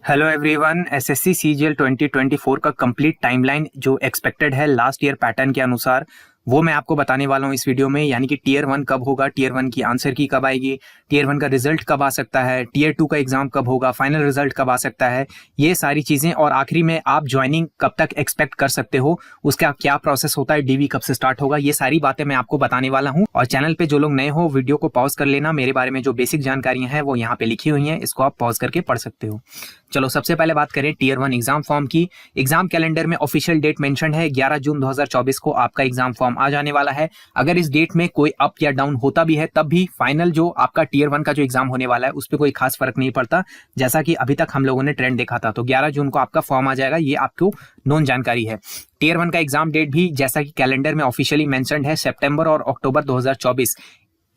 Hello everyone. SSC CGL 2024 का complete timeline जो expected है लास्ट ईयर पैटर्न के अनुसार वो मैं आपको बताने वाला हूँ इस वीडियो में। यानी कि टीयर 1 कब होगा, टीयर 1 की आंसर की कब आएगी, टीयर 1 का रिजल्ट कब आ सकता है, टीयर 2 का एग्जाम कब होगा, फाइनल रिजल्ट कब आ सकता है, ये सारी चीजें। और आखिरी में आप ज्वाइनिंग कब तक एक्सपेक्ट कर सकते हो, उसका क्या प्रोसेस होता है, डीवी कब से स्टार्ट होगा, ये सारी बातें मैं आपको बताने वाला हूँ। और चैनल पे जो लोग नए हो वीडियो को पॉज कर लेना। मेरे बारे में जो बेसिक जानकारियां हैं वो यहाँ पे लिखी हुई हैं, इसको आप पॉज करके पढ़ सकते हो। चलो सबसे पहले बात करें टीयर 1 एग्जाम फॉर्म की। एग्जाम कैलेंडर में ऑफिशियल डेट मेंशन है 11 जून 2024 को आपका एग्जाम फॉर्म आ जाने वाला है। अगर इस डेट में कोई अप या डाउन होता भी है तब भी फाइनल जो आपका टीयर 1 का जो एग्जाम होने वाला है उस पर कोई खास फर्क नहीं पड़ता, जैसा कि अभी तक हम लोगों ने ट्रेंड देखा था। तो 11 जून को आपका फॉर्म आ जाएगा, ये आपको नोन जानकारी है। टीयर 1 का एग्जाम डेट भी जैसा कि कैलेंडर में ऑफिशियली मेंशन्ड है सितंबर और अक्टूबर 2024,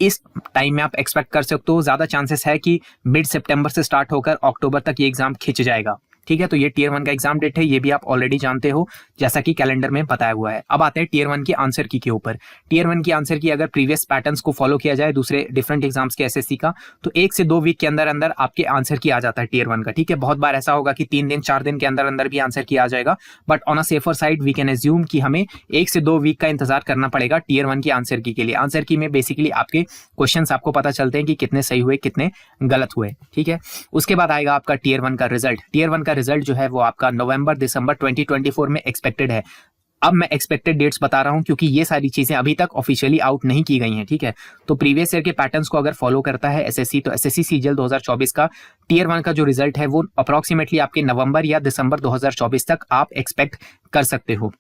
इस टाइम में आप एक्सपेक्ट कर सकते हो। ज्यादा चांसेस है कि मिड सितंबर से स्टार्ट होकर अक्टूबर तक ये एग्जाम खिंच जाएगा। ठीक है, तो ये टीयर 1 का एग्जाम डेट है, ये भी आप ऑलरेडी जानते हो जैसा कि कैलेंडर में बताया हुआ है। अब आते हैं टीयर 1 की आंसर की के ऊपर। टीयर 1 की आंसर की अगर प्रीवियस पैटर्न्स को फॉलो किया जाए दूसरे डिफरेंट एग्जाम्स के एसएससी का, तो 1 से 2 वीक के अंदर अंदर आपके आंसर की आ जाता है टीयर 1 का। ठीक है, बहुत बार ऐसा होगा कि 3 दिन 4 दिन के अंदर अंदर भी आंसर की आ जाएगा, but on a safer side we can assume कि हमें 1 से 2 वीक का इंतजार करना पड़ेगा टीयर 1 की आंसर की के लिए। आंसर की में बेसिकली आपके क्वेश्चन आपको पता चलते हैं कि कितने सही हुए कितने गलत हुए। ठीक है, उसके बाद आएगा आपका टीयर 1 का रिजल्ट। टीयर 1 का रिजल्ट जो है वो आपका नवंबर दिसंबर 2024 में एक्सपेक्टेड है। अब मैं एक्सपेक्टेड डेट्स बता रहा हूं क्योंकि ये सारी चीजें अभी तक ऑफिशियली आउट नहीं की गई हैं। ठीक है, तो प्रीवियस ईयर के पैटर्न्स को अगर फॉलो करता है एसएससी, तो एसएससी सीजीएल 2024 का टीयर 1 का जो रिजल्ट है वो अप्रोक्सीमेटली आपके नवंबर या दिसंबर 2024 तक आप एक्सपेक्ट कर सकते हो।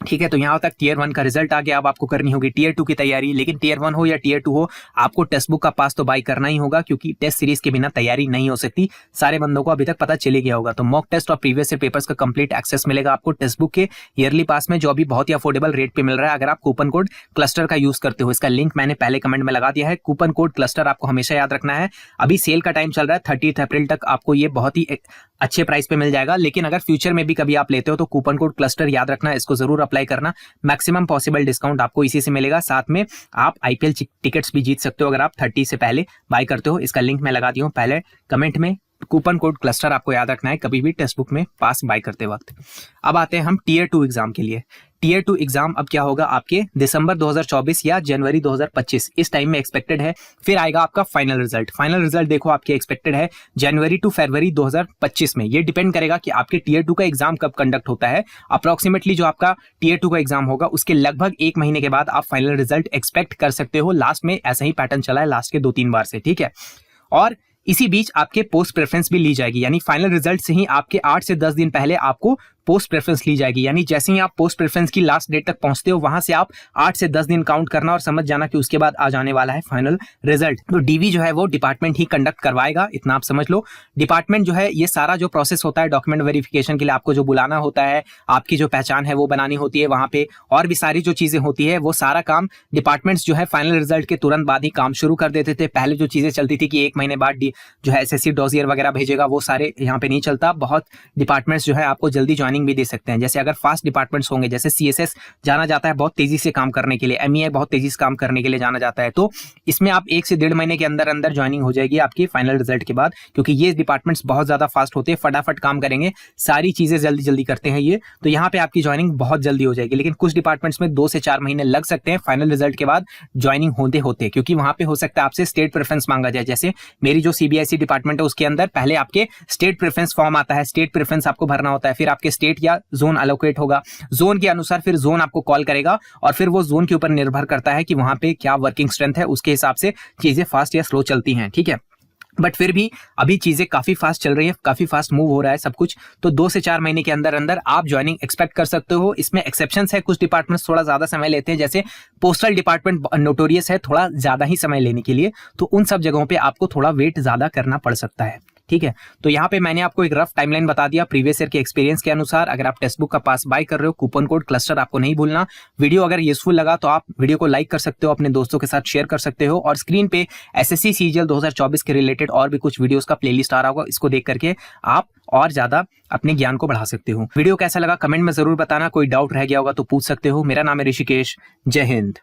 ठीक है, तो यहां तक टीयर 1 का रिजल्ट आ गया। अब आपको करनी होगी टीयर 2 की तैयारी। लेकिन टीयर 1 हो या टीयर 2 हो, आपको टेक्स्ट बुक का पास तो बाय करना ही होगा क्योंकि टेस्ट सीरीज के बिना तैयारी नहीं हो सकती। सारे बंदों को अभी तक पता चले गया होगा। तो मॉक टेस्ट और प्रीवियस ईयर पेपर्स का कंप्लीट एक्सेस मिलेगा आपको टेक्स्ट बुक के ईयरली पास में, जो अभी बहुत ही अफोर्डेबल रेट पे मिल रहा है अगर आप कूपन कोड क्लस्टर का यूज करते हो। इसका लिंक मैंने पहले कमेंट में लगा दिया है। कूपन कोड क्लस्टर आपको हमेशा याद रखना है। अभी सेल का टाइम चल रहा है 30 अप्रैल तक, आपको ये बहुत ही अच्छे प्राइस पे मिल जाएगा। लेकिन अगर फ्यूचर में भी कभी आप लेते हो तो कूपन कोड क्लस्टर याद रखना, इसको जरूर अप्लाई करना। मैक्सिमम पॉसिबल डिस्काउंट आपको इसी से मिलेगा। साथ में आप आईपीएल टिकट्स भी जीत सकते हो अगर आप 30 से पहले बाय करते हो। इसका लिंक मैं लगा दी हूँ पहले कमेंट में। कूपन कोड क्लस्टर आपको याद रखना है कभी भी टेक्स्ट बुक में पास बाय करते वक्त। अब आते हैं हम टीयर 2 एग्जाम के लिए। टीयर 2 एग्जाम अब क्या होगा आपके दिसंबर 2024 या जनवरी 2025 इस टाइम में एक्सपेक्टेड है। फिर आएगा आपका फाइनल रिजल्ट। फाइनल रिजल्ट देखो आपके एक्सपेक्टेड है जनवरी टू फरवरी 2025 में। ये डिपेंड करेगा कि आपके टीयर 2 का एग्जाम कब कंडक्ट होता है। अप्रोक्सीमेटली जो आपका टीयर 2 का एग्जाम होगा उसके लगभग 1 महीने के बाद आप फाइनल रिजल्ट एक्सपेक्ट कर सकते हो। लास्ट में ऐसा ही पैटर्न चला है लास्ट के 2-3 बार से। ठीक है, और इसी बीच आपके पोस्ट प्रेफरेंस भी ली जाएगी, यानी फाइनल रिजल्ट से ही आपके 8 से 10 दिन पहले आपको पोस्ट प्रेफरेंस ली जाएगी। यानी जैसे ही आप पोस्ट प्रेफरेंस की लास्ट डेट तक पहुंचते हो वहां से आप 8 से 10 दिन काउंट करना और समझ जाना कि उसके बाद आ जाने वाला है फाइनल रिजल्ट। तो डीवी जो है वो डिपार्टमेंट ही कंडक्ट करवाएगा, इतना आप समझ लो। डिपार्टमेंट जो है ये सारा जो प्रोसेस होता है डॉक्यूमेंट वेरिफिकेशन के लिए आपको जो बुलाना होता है, आपकी जो पहचान है वो बनानी होती है वहां पे, और भी सारी जो चीजें होती है वो सारा काम डिपार्टमेंट्स जो है फाइनल रिजल्ट के तुरंत बाद ही काम शुरू कर देते थे। पहले जो चीजें चलती थी कि 1 महीने बाद जो है एसएससी डॉसियर वगैरह भेजेगा, वो सारे यहाँ पे नहीं चलता। बहुत डिपार्टमेंट्स जो है आपको जल्दी ज्वाइनिंग भी दे सकते हैं। जैसे अगर फास्ट डिपार्टमेंट्स होंगे, जैसे सीएसएस जाना जाता है बहुत तेजी से काम करने के लिए, एमईए बहुत तेजी से काम करने के लिए जाना जाता है, तो इसमें आप 1 से 1.5 महीने के अंदर अंदर ज्वाइनिंग हो जाएगी आपकी फाइनल रिजल्ट के बाद, क्योंकि ये डिपार्टमेंट्स बहुत ज्यादा फास्ट होते हैं, फटाफट काम करेंगे, सारी चीजें जल्दी जल्दी करते हैं ये। तो यहाँ पे आपकी ज्वाइनिंग बहुत जल्दी हो जाएगी। लेकिन कुछ डिपार्टमेंट्स में 2 से 4 महीने लग सकते हैं फाइनल रिजल्ट के बाद ज्वाइनिंग होते होते, क्योंकि वहां पे हो सकता है आपसे स्टेट प्रेफरेंस मांगा जाए। जैसे मेरी जो सीबीएसई डिपार्टमेंट है उसके अंदर पहले आपके स्टेट प्रेफरेंस फॉर्म आता है, स्टेट प्रेफरेंस आपको भरना होता है, फिर आपके स्टेट या जोन अलोकेट होगा, जोन के अनुसार फिर जोन आपको कॉल करेगा और फिर वो जोन के ऊपर निर्भर करता है कि वहां पे क्या वर्किंग स्ट्रेंथ है, उसके हिसाब से चीजें फास्ट या स्लो चलती हैं। ठीक है, बट फिर भी अभी चीजें काफी फास्ट चल रही है, काफी फास्ट मूव हो रहा है सब कुछ। तो 2 से 4 महीने के अंदर अंदर आप ज्वाइनिंग एक्सपेक्ट कर सकते हो। इसमें एक्सेप्शंस है, कुछ डिपार्टमेंट्स थोड़ा ज्यादा समय लेते हैं, जैसे पोस्टल डिपार्टमेंट नोटोरियस है थोड़ा ज्यादा ही समय लेने के लिए, तो उन सब जगहों पे आपको थोड़ा वेट ज्यादा करना पड़ सकता है। ठीक है, तो यहाँ पे मैंने आपको एक रफ टाइमलाइन बता दिया प्रीवियस ईयर के एक्सपीरियंस के अनुसार। अगर आप टेक्स्ट बुक का पास बाय कर रहे हो, कूपन कोड क्लस्टर आपको नहीं भूलना। वीडियो अगर यूजफुल लगा तो आप वीडियो को लाइक कर सकते हो, अपने दोस्तों के साथ शेयर कर सकते हो, और स्क्रीन पे एसएससी सीजीएल 2024 के रिलेटेड और भी कुछ वीडियोस का प्लेलिस्ट आ रहा होगा, इसको देख करके आप और ज्यादा अपने ज्ञान को बढ़ा सकते हो। वीडियो कैसा लगा कमेंट में जरूर बताना, कोई डाउट रह गया होगा तो पूछ सकते हो। मेरा नाम है ऋषिकेश। जय हिंद।